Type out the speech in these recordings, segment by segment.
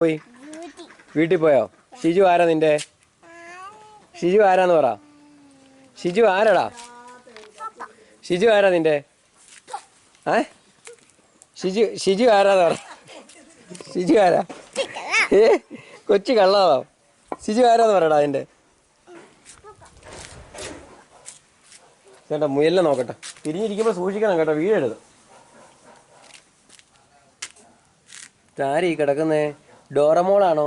പോയി വീട്ടിൽ പോയോ? ഷിജു ആരാ നിന്റെ? ഷിജു ആരാന്ന് പറ. ഷിജു ആരാടാ? ഷിജു ആരാ നിന്റെ? ഷിജു ആരാന്ന് പറ. ഷിജു ആരാ? കൊച്ചു കള്ളാണോ? ഷിജു ആരാന്ന് പറയടാ നിന്റെ. ചേട്ടാ മുയലിനെ നോക്കട്ടെ. തിരിഞ്ഞിരിക്കുമ്പോൾ സൂക്ഷിക്കണം കേട്ടോ, വീഴരുത്. ആരീ കിടക്കുന്നേ? ഡോറമോളാണോ?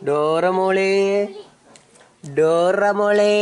ഡോറമോളേ, ഡോറമോളേ.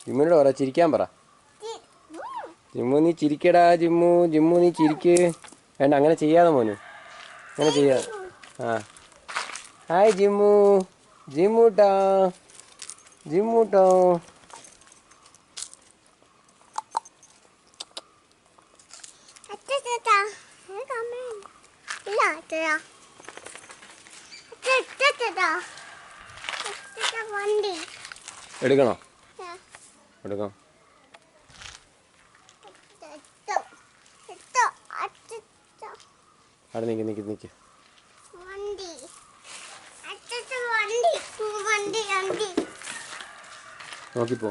ജിമ്മുനോട് പറ, ചിരിക്കാൻ പറ. ജിമ്മു നീ ചിരിക്കടാ. ജിമ്മു നീ ചിരിക്ക്. വേണ്ട, അങ്ങനെ ചെയ്യാതെ മോനു, അങ്ങനെ ചെയ്യാതെ. ഹായ് ജിമ്മൂട്ടാ. എടുക്കണോ? എടുക്കാം. അവിടെ നിക്ക്. നോക്കിപ്പോ.